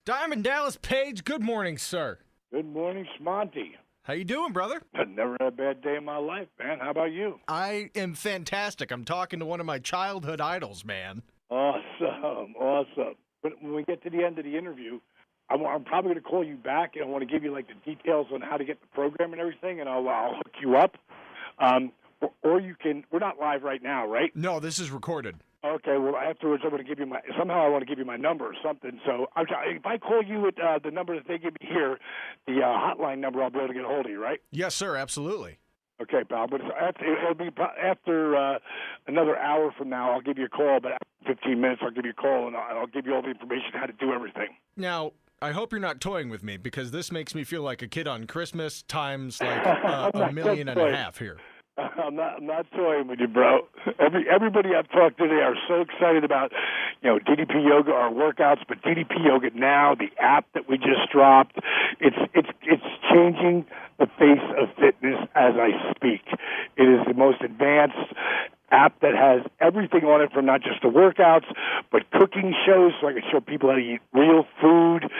Diamond Dallas Page, good morning, sir. Good morning, Shmonty. How you doing, brother? I've never had a bad day in my life, man. How about you? I am fantastic. I'm talking to one of my childhood idols, man. Awesome. When we get to the end of the interview, I'm probably going to call you back, and I want to give you like the details on how to get the program and everything, and I'll hook you up. Or you can. We're not live right now, right? No, this is recorded. Okay. Well, afterwards, I'm going to give you I want to give you my number or something. So if I call you at the number that they give me here, the hotline number, I'll be able to get a hold of you, right? Yes, sir. Absolutely. Okay, pal. But it'll be after another hour from now. I'll give you a call. But after 15 minutes, I'll give you a call, and I'll give you all the information how to do everything. Now, I hope you're not toying with me, because this makes me feel like a kid on Christmas times like a million and a half here. I'm not toying with you, bro. Everybody I've talked to today are so excited about, DDP Yoga, our workouts, but DDP Yoga now, the app that we just dropped, it's changing the face of fitness as I speak. It is the most advanced app that has everything on it, from not just the workouts, but cooking shows, so I can show people how to eat real food.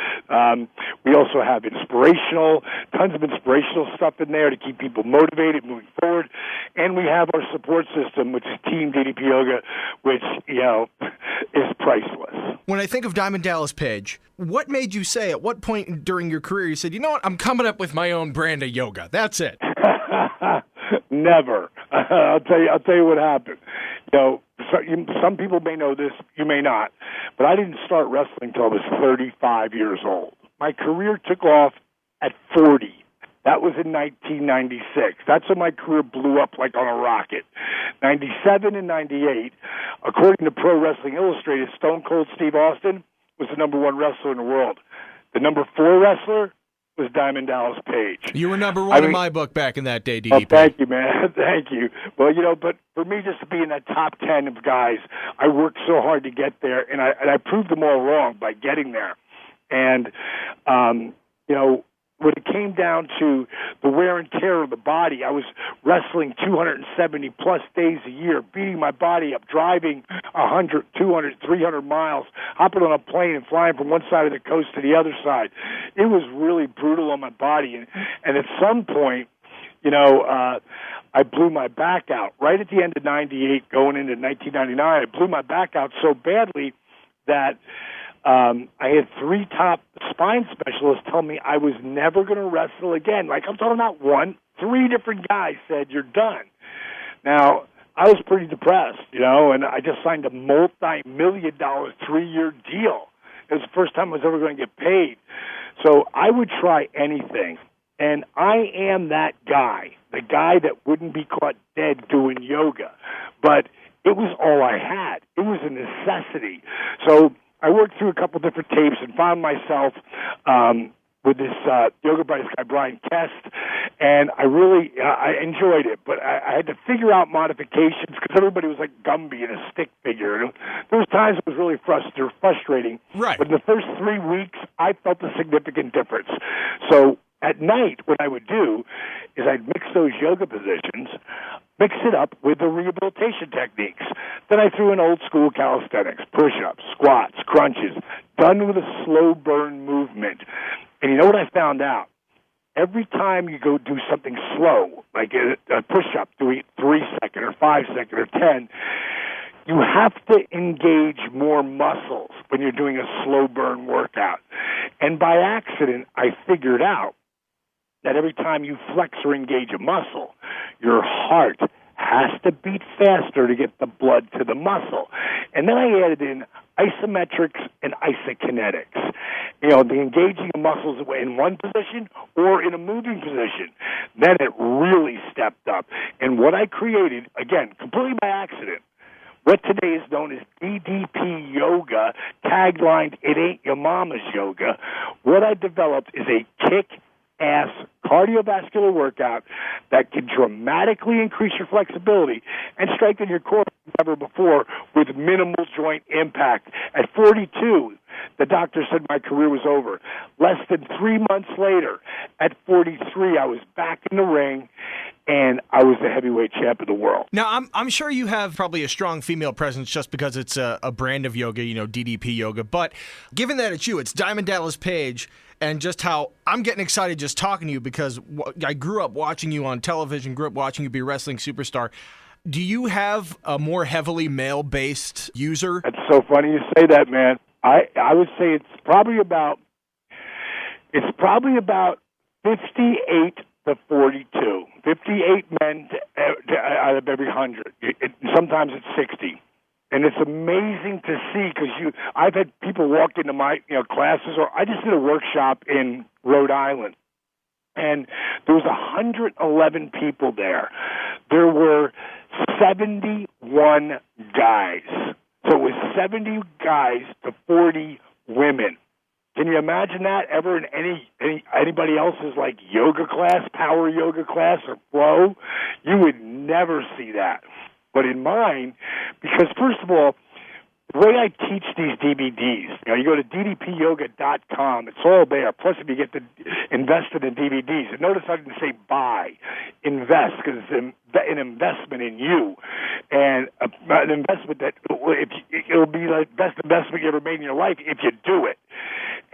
We also have tons of inspirational stuff in there to keep people motivated moving forward. And we have our support system, which is Team DDP Yoga, which, is priceless. When I think of Diamond Dallas Page, what made you say, at what point during your career you said, you know what, I'm coming up with my own brand of yoga. That's it. Never. I'll tell you what happened. Some people may know this, you may not, but I didn't start wrestling until I was 35 years old. My career took off at 40. That was in 1996. That's when my career blew up like on a rocket. 97 and 98, according to Pro Wrestling Illustrated, Stone Cold Steve Austin was the number one wrestler in the world. The number 4 wrestler was Diamond Dallas Page. You were number one in my book back in that day, DDP. Oh, thank you, man. Thank you. Well, but for me, just to be in that top 10 of guys, I worked so hard to get there, and I proved them all wrong by getting there. And, when it came down to the wear and tear of the body, I was wrestling 270-plus days a year, beating my body up, driving 100, 200, 300 miles, hopping on a plane and flying from one side of the coast to the other side. It was really brutal on my body. And at some point, I blew my back out. Right at the end of 98, going into 1999, I blew my back out so badly that I had 3 top spine specialists tell me I was never going to wrestle again. Like, I'm talking about 3 different guys said, you're done. Now, I was pretty depressed, and I just signed a multi-million-dollar 3-year deal. It was the first time I was ever going to get paid. So I would try anything. And I am that guy, the guy that wouldn't be caught dead doing yoga. But it was all I had. It was a necessity. So I worked through a couple different tapes and found myself with this yoga by this guy, Brian Kest, and I enjoyed it, but I had to figure out modifications because everybody was like Gumby in a stick figure. There was times it was really frustrating, right. But in the first 3 weeks, I felt a significant difference. So at night, what I would do is I'd mix those yoga positions, mix it up with the rehabilitation techniques. Then I threw in old school calisthenics, push-ups, squats, crunches, done with a slow burn movement. And you know what I found out? Every time you go do something slow, like a push-up, do it 3-second or 5-second or 10, you have to engage more muscles when you're doing a slow burn workout. And by accident, I figured out that every time you flex or engage a muscle, your heart has to beat faster to get the blood to the muscle. And then I added in isometrics and isokinetics. The engaging of muscles in one position or in a moving position. Then it really stepped up. And what I created, again, completely by accident, what today is known as DDP Yoga, taglined, "It ain't your mama's yoga," what I developed is a kick-ass cardiovascular workout that can dramatically increase your flexibility and strengthen your core like never before with minimal joint impact. At 42, the doctor said my career was over. Less than 3 months later, at 43, I was back in the ring, and I was the heavyweight champ of the world. Now, I'm sure you have probably a strong female presence just because it's a brand of yoga, DDP Yoga. But given that it's you, it's Diamond Dallas Page, and just how I'm getting excited just talking to you because I grew up watching you on television, grew up watching you be a wrestling superstar. Do you have a more heavily male-based user? That's so funny you say that, man. I would say it's probably about 58 to 42. 58 men out of every 100. Sometimes it's 60. And it's amazing to see because I've had people walk into my classes, or I just did a workshop in Rhode Island, and there was 111 people there. There were 71 guys. So it was 70 guys to 40 women. Can you imagine that ever in anybody else's like yoga class, power yoga class, or flow? You would never see that. But in mine, because first of all, the way I teach these DVDs, you go to DDPYoga.com, it's all there. Plus, if you get to invest in the DVDs, and notice I didn't say buy, invest, because it's an investment in you, and an investment that it'll be the best investment you ever made in your life if you do it.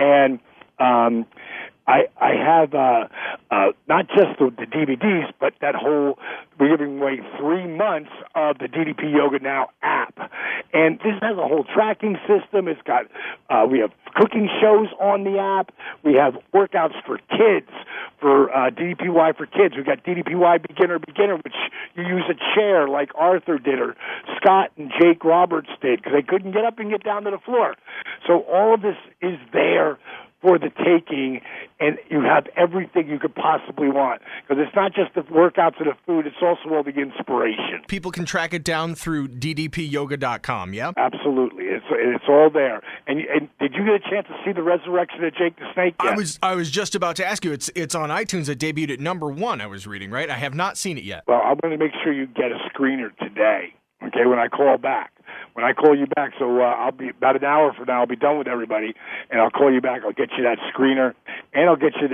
And I have not just the DVDs, but that whole, we're giving away 3 months of the DDP Yoga Now app. And this has a whole tracking system. It's got, we have cooking shows on the app. We have workouts for kids, for DDPY for kids. We've got DDPY Beginner, which you use a chair like Arthur did or Scott and Jake Roberts did because they couldn't get up and get down to the floor. So all of this is there for the taking, and you have everything you could possibly want. Because it's not just the workouts and the food, it's also all the inspiration. People can track it down through ddpyoga.com, yeah? Absolutely. It's all there. And did you get a chance to see the resurrection of Jake the Snake yet? I was just about to ask you. It's on iTunes. It debuted at #1, I was reading, right? I have not seen it yet. Well, I'm going to make sure you get a screener today, okay, when I call back. When I call you back, so I'll be about an hour from now, I'll be done with everybody, and I'll call you back. I'll get you that screener, and I'll get you,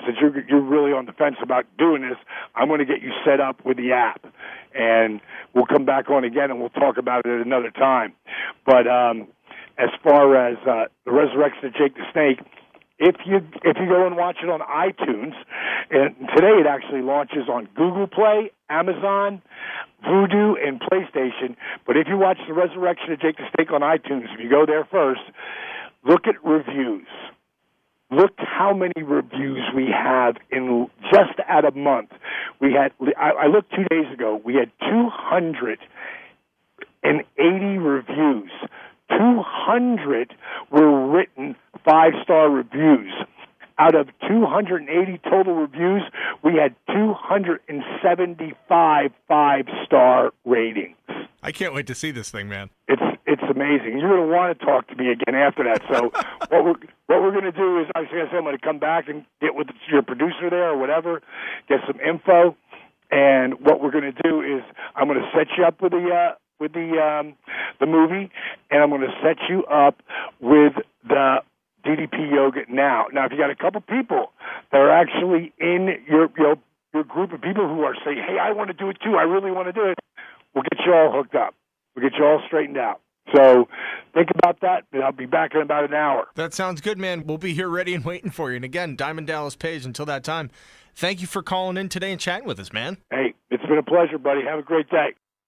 since you're really on the fence about doing this, I'm going to get you set up with the app, and we'll come back on again, and we'll talk about it at another time. But as far as the resurrection of Jake the Snake, if you go and watch it on iTunes, and today it actually launches on Google Play, Amazon, Vudu, and PlayStation. But if you watch The Resurrection of Jake the Snake on iTunes, if you go there first, look at reviews. Look how many reviews we have in just at a month. We had, I looked 2 days ago, we had 280 reviews. 200 were written 5-star reviews. Out of 280 total reviews, we had 275 5-star ratings. I can't wait to see this thing, man. It's amazing. You're going to want to talk to me again after that. So what we're going to do is, I'm going to come back and get with your producer there or whatever, get some info, and what we're going to do is I'm going to set you up with the movie, and I'm going to set you up with the DDP Yoga Now. Now, if you got a couple people that are actually in your group of people who are saying, hey, I want to do it too, I really want to do it, we'll get you all hooked up. We'll get you all straightened out. So think about that, and I'll be back in about an hour. That sounds good, man. We'll be here ready and waiting for you. And again, Diamond Dallas Page, until that time, thank you for calling in today and chatting with us, man. Hey, it's been a pleasure, buddy. Have a great day.